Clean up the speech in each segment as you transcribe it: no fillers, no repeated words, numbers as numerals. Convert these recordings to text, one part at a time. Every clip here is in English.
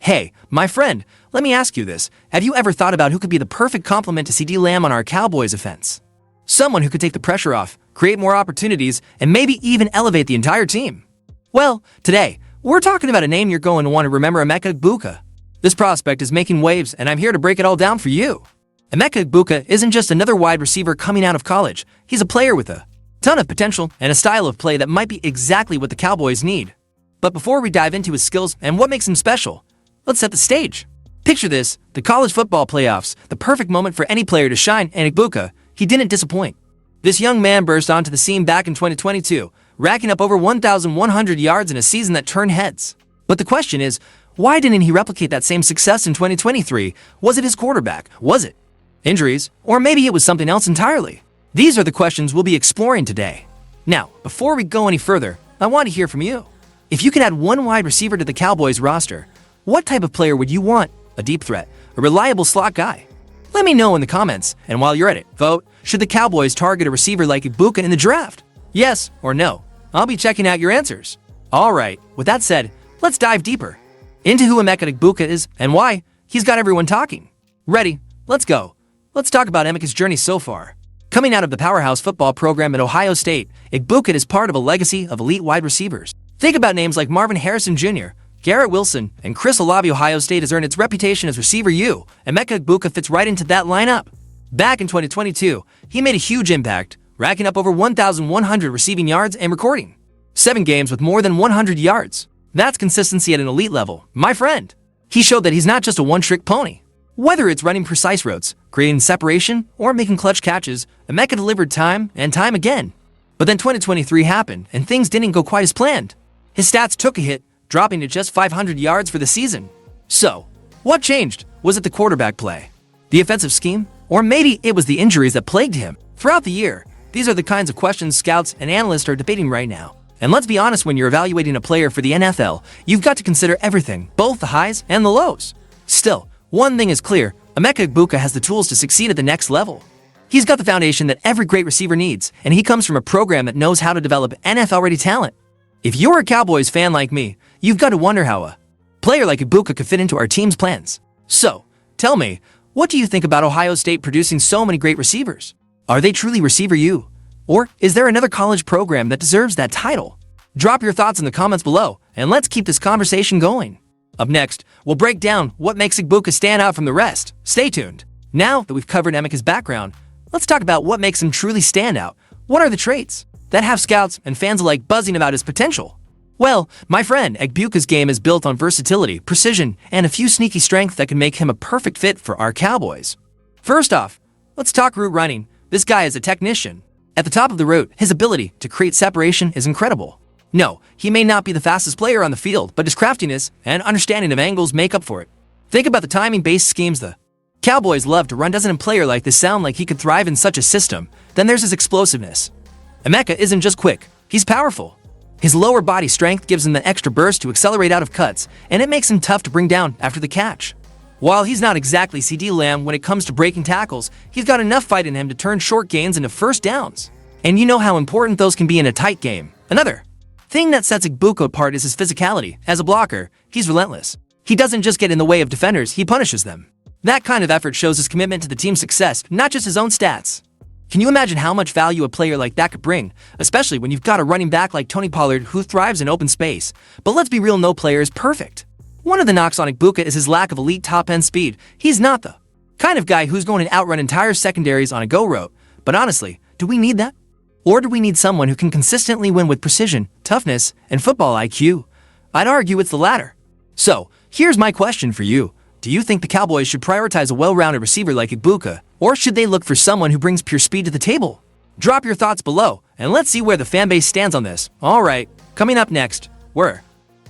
Hey, my friend, let me ask you this. Have you ever thought about who could be the perfect complement to Ceedee Lamb on our Cowboys offense? Someone who could take the pressure off, create more opportunities, and maybe even elevate the entire team. Well, today, we're talking about a name you're going to want to remember: Emeka Egbuka. This prospect is making waves, and I'm here to break it all down for you. Emeka Egbuka isn't just another wide receiver coming out of college. He's a player with a ton of potential and a style of play that might be exactly what the Cowboys need. But before we dive into his skills and what makes him special, let's set the stage. Picture this: the college football playoffs, the perfect moment for any player to shine, and Egbuka, he didn't disappoint. This young man burst onto the scene back in 2022, racking up over 1,100 yards in a season that turned heads. But the question is, why didn't he replicate that same success in 2023? Was it his quarterback? Was it injuries? Or maybe it was something else entirely? These are the questions we'll be exploring today. Now, before we go any further, I want to hear from you. If you could add one wide receiver to the Cowboys roster, what type of player would you want? A deep threat? A reliable slot guy? Let me know in the comments, and while you're at it, vote: should the Cowboys target a receiver like Egbuka in the draft? Yes or no? I'll be checking out your answers. Alright, with that said, let's dive deeper into who Emeka Egbuka is and why he's got everyone talking. Ready? Let's go. Let's talk about Emeka's journey so far. Coming out of the powerhouse football program at Ohio State, Egbuka is part of a legacy of elite wide receivers. Think about names like Marvin Harrison Jr., Garrett Wilson, and Chris Olave. Ohio State has earned its reputation as receiver U. Emeka Egbuka fits right into that lineup. Back in 2022, he made a huge impact, racking up over 1,100 receiving yards and recording 7 games with more than 100 yards. That's consistency at an elite level, my friend. He showed that he's not just a one-trick pony. Whether it's running precise routes, creating separation, or making clutch catches, Emeka delivered time and time again. But then 2023 happened, and things didn't go quite as planned. His stats took a hit, dropping to just 500 yards for the season. So, what changed? Was it the quarterback play, the offensive scheme, or maybe it was the injuries that plagued him? Throughout the year, these are the kinds of questions scouts and analysts are debating right now. And let's be honest, when you're evaluating a player for the NFL, you've got to consider everything, both the highs and the lows. Still, one thing is clear: Emeka Egbuka has the tools to succeed at the next level. He's got the foundation that every great receiver needs, and he comes from a program that knows how to develop NFL-ready talent. If you're a Cowboys fan like me, you've got to wonder how a player like Egbuka could fit into our team's plans. So, tell me, what do you think about Ohio State producing so many great receivers? Are they truly Receiver U? Or is there another college program that deserves that title? Drop your thoughts in the comments below, and let's keep this conversation going. Up next, we'll break down what makes Egbuka stand out from the rest. Stay tuned. Now that we've covered Emeka's background, let's talk about what makes him truly stand out. What are the traits that have scouts and fans alike buzzing about his potential? Well, my friend, Egbuka's game is built on versatility, precision, and a few sneaky strengths that can make him a perfect fit for our Cowboys. First off, let's talk route running. This guy is a technician. At the top of the route, his ability to create separation is incredible. No, he may not be the fastest player on the field, but his craftiness and understanding of angles make up for it. Think about the timing-based schemes the Cowboys love to run. Doesn't a player like this sound like he could thrive in such a system? Then there's his explosiveness. Emeka isn't just quick, he's powerful. His lower body strength gives him the extra burst to accelerate out of cuts, and it makes him tough to bring down after the catch. While he's not exactly Ceedee Lamb when it comes to breaking tackles, he's got enough fight in him to turn short gains into first downs. And you know how important those can be in a tight game. Another thing that sets Egbuka apart is his physicality. As a blocker, he's relentless. He doesn't just get in the way of defenders, he punishes them. That kind of effort shows his commitment to the team's success, not just his own stats. Can you imagine how much value a player like that could bring, especially when you've got a running back like Tony Pollard who thrives in open space? But let's be real, no player is perfect. One of the knocks on Egbuka is his lack of elite top-end speed. He's not the kind of guy who's going to outrun entire secondaries on a go route. But honestly, do we need that? Or do we need someone who can consistently win with precision, toughness, and football IQ? I'd argue it's the latter. So, here's my question for you. Do you think the Cowboys should prioritize a well-rounded receiver like Egbuka, or should they look for someone who brings pure speed to the table? Drop your thoughts below, and let's see where the fanbase stands on this. Alright, coming up next, we're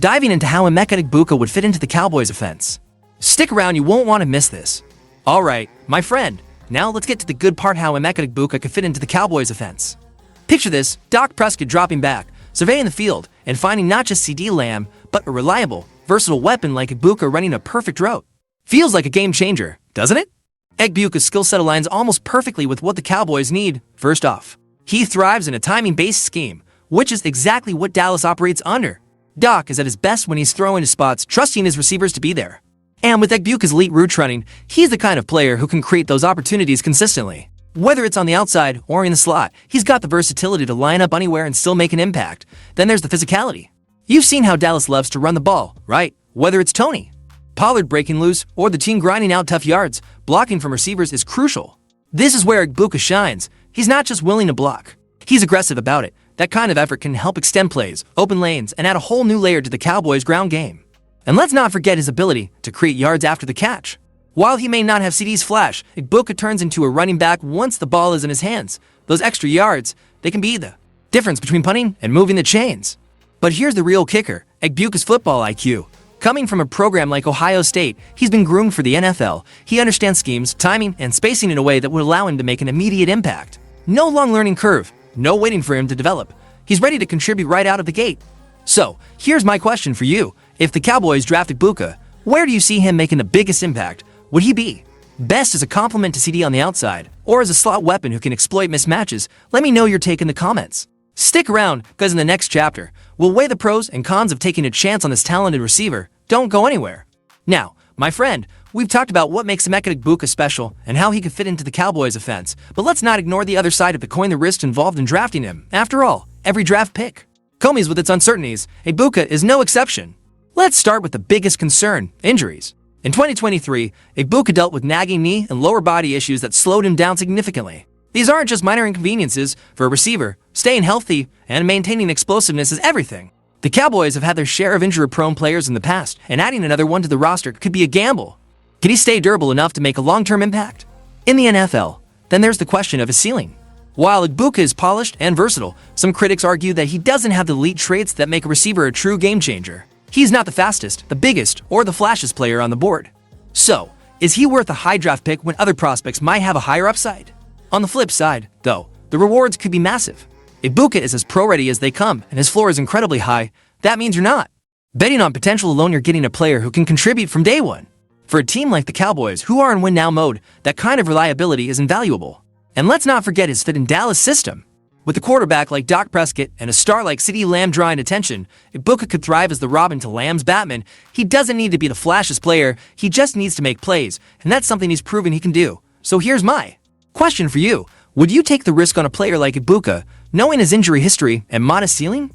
diving into how Emeka Egbuka would fit into the Cowboys offense. Stick around, you won't want to miss this. Alright, my friend, now let's get to the good part: how Emeka Egbuka could fit into the Cowboys offense. Picture this: Dak Prescott dropping back, surveying the field, and finding not just Ceedee Lamb, but a reliable, versatile weapon like Egbuka running a perfect route. Feels like a game changer, doesn't it? Egbuka's skill set aligns almost perfectly with what the Cowboys need. First off, he thrives in a timing-based scheme, which is exactly what Dallas operates under. Doc is at his best when he's throwing to spots, trusting his receivers to be there. And with Egbuka's elite route running, he's the kind of player who can create those opportunities consistently. Whether it's on the outside or in the slot, he's got the versatility to line up anywhere and still make an impact. Then there's the physicality. You've seen how Dallas loves to run the ball, right? Whether it's Tony, Pollard breaking loose, or the team grinding out tough yards, blocking from receivers is crucial. This is where Egbuka shines. He's not just willing to block. He's aggressive about it. That kind of effort can help extend plays, open lanes, and add a whole new layer to the Cowboys' ground game. And let's not forget his ability to create yards after the catch. While he may not have Ceedee's flash, Egbuka turns into a running back once the ball is in his hands. Those extra yards, they can be the difference between punting and moving the chains. But here's the real kicker, Egbuka's football IQ. Coming from a program like Ohio State, he's been groomed for the NFL. He understands schemes, timing, and spacing in a way that would allow him to make an immediate impact. No long learning curve, no waiting for him to develop. He's ready to contribute right out of the gate. So, here's my question for you. If the Cowboys draft Egbuka, where do you see him making the biggest impact? Would he be best as a complement to Ceedee on the outside, or as a slot weapon who can exploit mismatches? Let me know your take in the comments. Stick around, because in the next chapter, we'll weigh the pros and cons of taking a chance on this talented receiver. Don't go anywhere. Now, my friend, we've talked about what makes Emeka Egbuka special and how he could fit into the Cowboys' offense, but let's not ignore the other side of the coin, the risk involved in drafting him. After all, every draft pick comes with its uncertainties. Egbuka is no exception. Let's start with the biggest concern, injuries. In 2023, Egbuka dealt with nagging knee and lower body issues that slowed him down significantly. These aren't just minor inconveniences for a receiver. Staying healthy and maintaining explosiveness is everything. The Cowboys have had their share of injury-prone players in the past, and adding another one to the roster could be a gamble. Can he stay durable enough to make a long-term impact in the NFL? Then there's the question of his ceiling. While Egbuka is polished and versatile, some critics argue that he doesn't have the elite traits that make a receiver a true game-changer. He's not the fastest, the biggest, or the flashiest player on the board. So, is he worth a high draft pick when other prospects might have a higher upside? On the flip side, though, the rewards could be massive. Egbuka is as pro-ready as they come, and his floor is incredibly high. That means you're not betting on potential alone, you're getting a player who can contribute from day one. For a team like the Cowboys, who are in win-now mode, that kind of reliability is invaluable. And let's not forget his fit in Dallas' system. With a quarterback like Dak Prescott and a star like Ceedee Lamb drawing attention, Egbuka could thrive as the Robin to Lamb's Batman. He doesn't need to be the flashiest player, he just needs to make plays, and that's something he's proven he can do. So here's my question for you. Would you take the risk on a player like Egbuka, knowing his injury history and modest ceiling?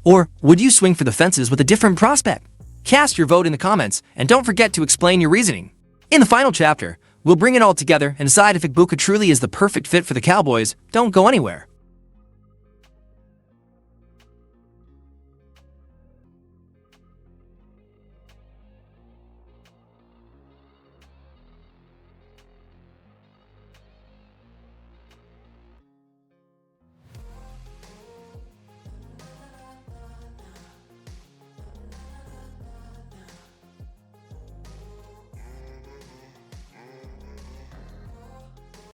Or would you swing for the fences with a different prospect? Cast your vote in the comments, and don't forget to explain your reasoning. In the final chapter, we'll bring it all together and decide if Egbuka truly is the perfect fit for the Cowboys. Don't go anywhere.